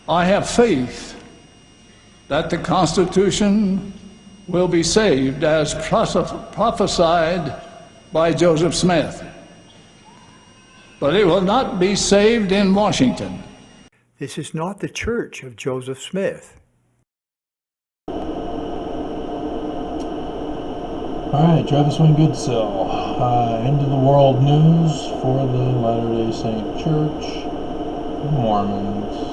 I have faith that the Constitution will be saved as prophesied by Joseph Smith. But it will not be saved in Washington. This is not the church of Joseph Smith. Alright, Travis Wayne Goodsell. End of the world news for the Latter-day Saint Church, Mormons.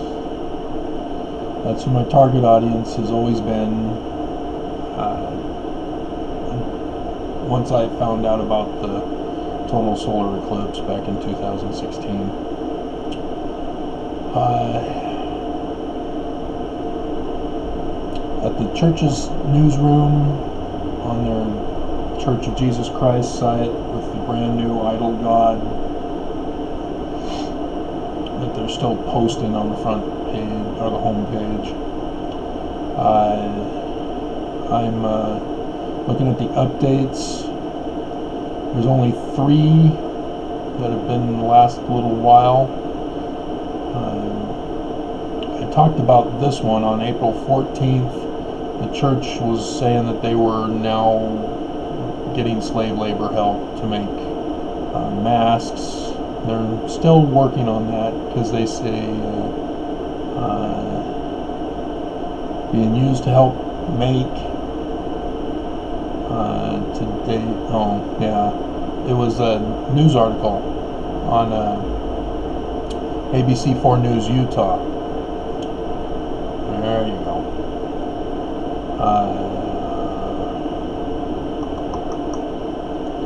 That's who my target audience has always been. Once I found out about the total solar eclipse back in 2016. At the church's newsroom on their Church of Jesus Christ site with the brand new idol god that they're still posting on the front page or the home page. I'm looking at the updates. There's only 3 that have been in the last little while. I talked about this one on April 14th. The church was saying that they were now getting slave labor help to make masks. They're still working on that because they say being used to help make today. Oh yeah, it was a news article on ABC4 News Utah. There you go.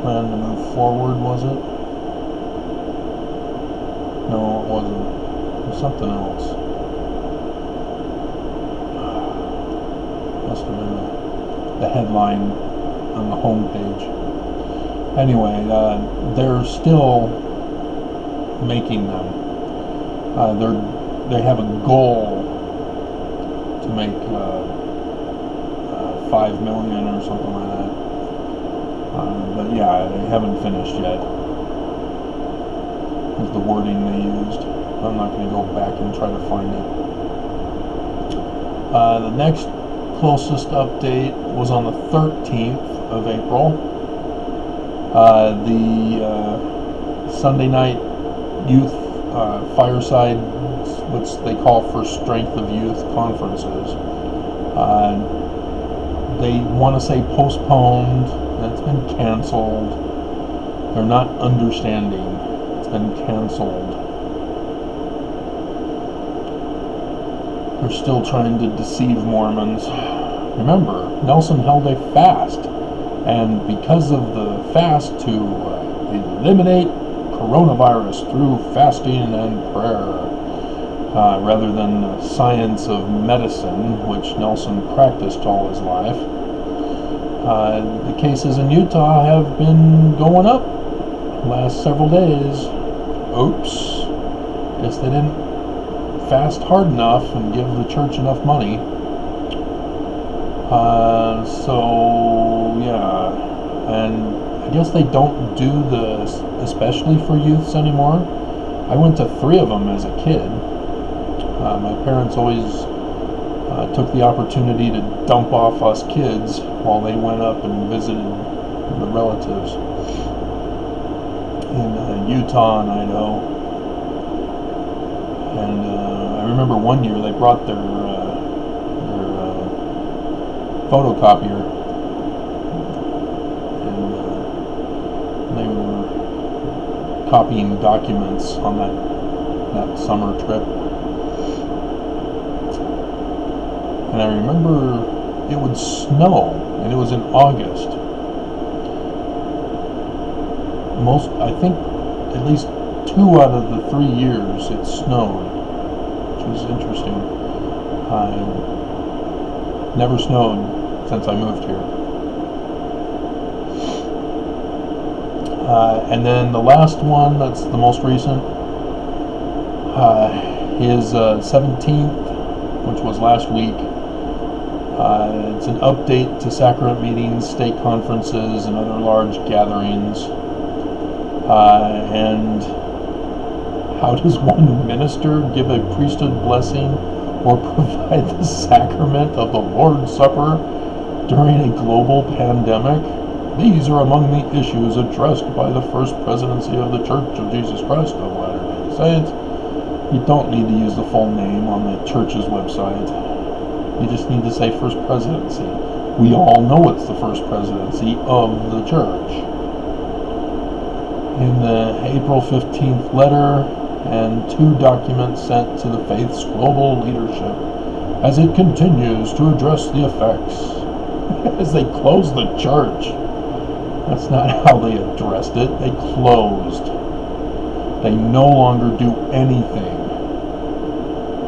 Plan to move forward, was it? No, it wasn't. It was something else. Must have been the headline on the home page. Anyway, they're still making them. They have a goal to make 5 million or something like that. But yeah, they haven't finished yet. Is the wording they used. I'm not going to go back and try to find it. The next closest update was on the 13th of April. The Sunday night youth fireside, which they call for Strength of Youth conferences. They want to say postponed. It's been canceled. They're not understanding. It's been canceled. They're still trying to deceive Mormons. Remember, Nelson held a fast, and because of the fast to eliminate coronavirus through fasting and prayer, rather than the science of medicine, which Nelson practiced all his life, the cases in Utah have been going up the last several days. Oops. Guess they didn't fast hard enough and give the church enough money. So, yeah. And I guess they don't do this, especially for youths anymore. I went to 3 of them as a kid. My parents always took the opportunity to dump off us kids while they went up and visited the relatives in Utah and Idaho. And I remember one year they brought their photocopier, and they were copying documents on that summer trip. And I remember it would snow, and it was in August. I think at least 2 out of the 3 years it snowed, which was interesting. Never snowed since I moved here. And then the last one, that's the most recent, is 17th, which was last week. It's an update to sacrament meetings, stake conferences, and other large gatherings. And how does one minister give a priesthood blessing or provide the sacrament of the Lord's Supper during a global pandemic? These are among the issues addressed by the First Presidency of the Church of Jesus Christ of Latter-day Saints. You don't need to use the full name on the church's website. You just need to say First Presidency. We all know it's the First Presidency of the Church. In the April 15th letter and 2 documents sent to the faith's global leadership as it continues to address the effects as they close the church. That's not how they addressed it. They closed. They no longer do anything.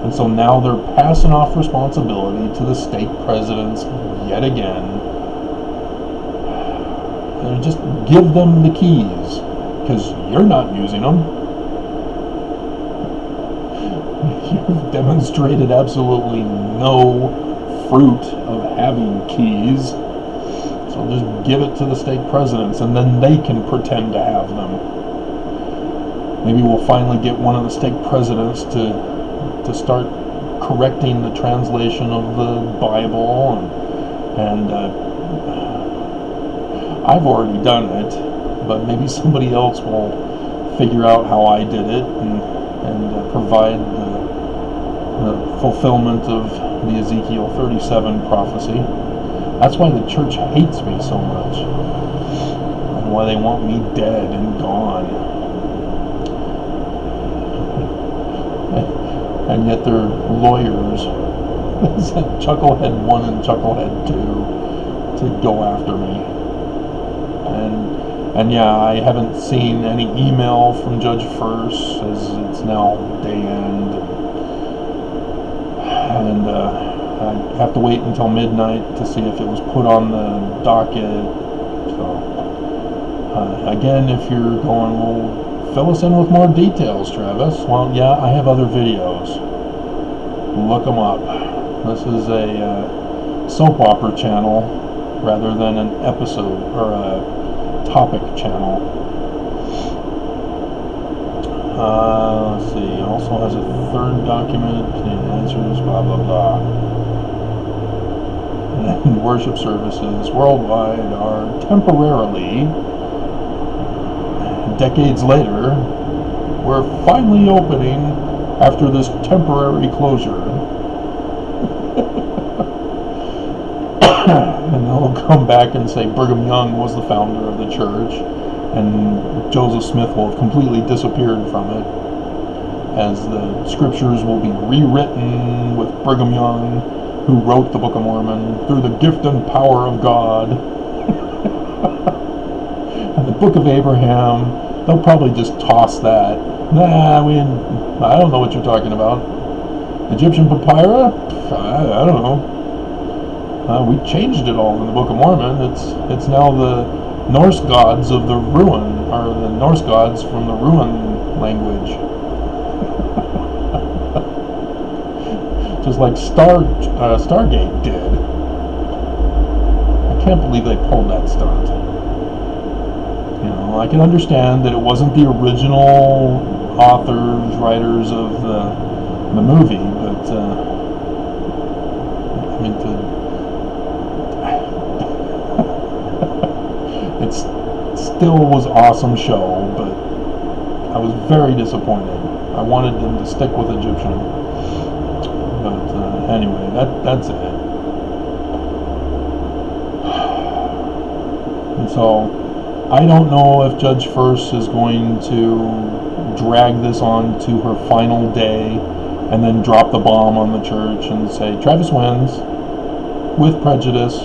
And so now they're passing off responsibility to the stake presidents yet again. And just give them the keys, because you're not using them. You've demonstrated absolutely no fruit of having keys. So just give it to the stake presidents, and then they can pretend to have them. Maybe we'll finally get one of the stake presidents to start correcting the translation of the Bible, and I've already done it, but maybe somebody else will figure out how I did it and provide the fulfillment of the Ezekiel 37 prophecy. That's why the church hates me so much, and why they want me dead and gone. And yet their lawyers sent Chucklehead 1 and Chucklehead 2 to go after me. And yeah, I haven't seen any email from Judge First, as it's now day end. And I have to wait until midnight to see if it was put on the docket. So, again, if you're going, well, fill us in with more details, Travis. Well, yeah, I have other videos. Look them up. This is a soap opera channel rather than an episode or a topic channel. Let's see. It also has a 3rd document. Answers, blah, blah, blah. And worship services worldwide are temporarily, decades later, we're finally opening after this temporary closure. And they'll come back and say Brigham Young was the founder of the church, and Joseph Smith will have completely disappeared from it, as the scriptures will be rewritten with Brigham Young, who wrote the Book of Mormon, through the gift and power of God. And the Book of Abraham, they'll probably just toss that. Nah, I don't know what you're talking about. Egyptian papyri? I don't know. We changed it all in the Book of Mormon. It's now the Norse gods of the ruin, or the Norse gods from the ruin language. Just like Stargate did. I can't believe they pulled that stunt. You know, I can understand that it wasn't the original authors, writers of the movie, but I mean, it still was an awesome show, but I was very disappointed. I wanted them to stick with Egyptian, but anyway, that's it. And so I don't know if Judge First is going to drag this on to her final day and then drop the bomb on the church and say Travis wins with prejudice,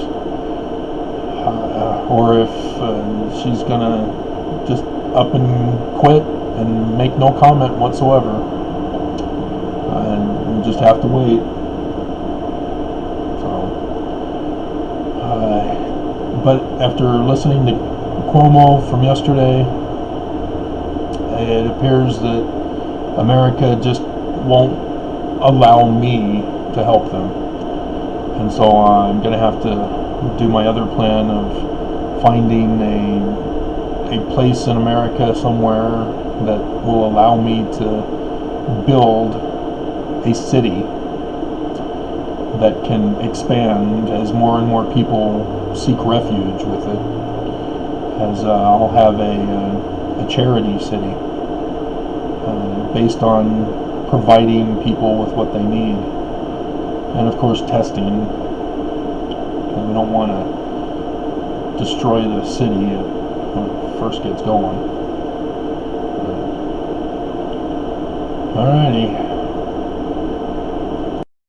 or if she's gonna just up and quit and make no comment whatsoever, and we'll just have to wait. So, but after listening to Cuomo from yesterday, it appears that America just won't allow me to help them, and so I'm going to have to do my other plan of finding a place in America somewhere that will allow me to build a city that can expand as more and more people seek refuge with it. As I'll have a charity city based on providing people with what they need, and of course testing. And we don't want to destroy the city when it first gets going. Alrighty.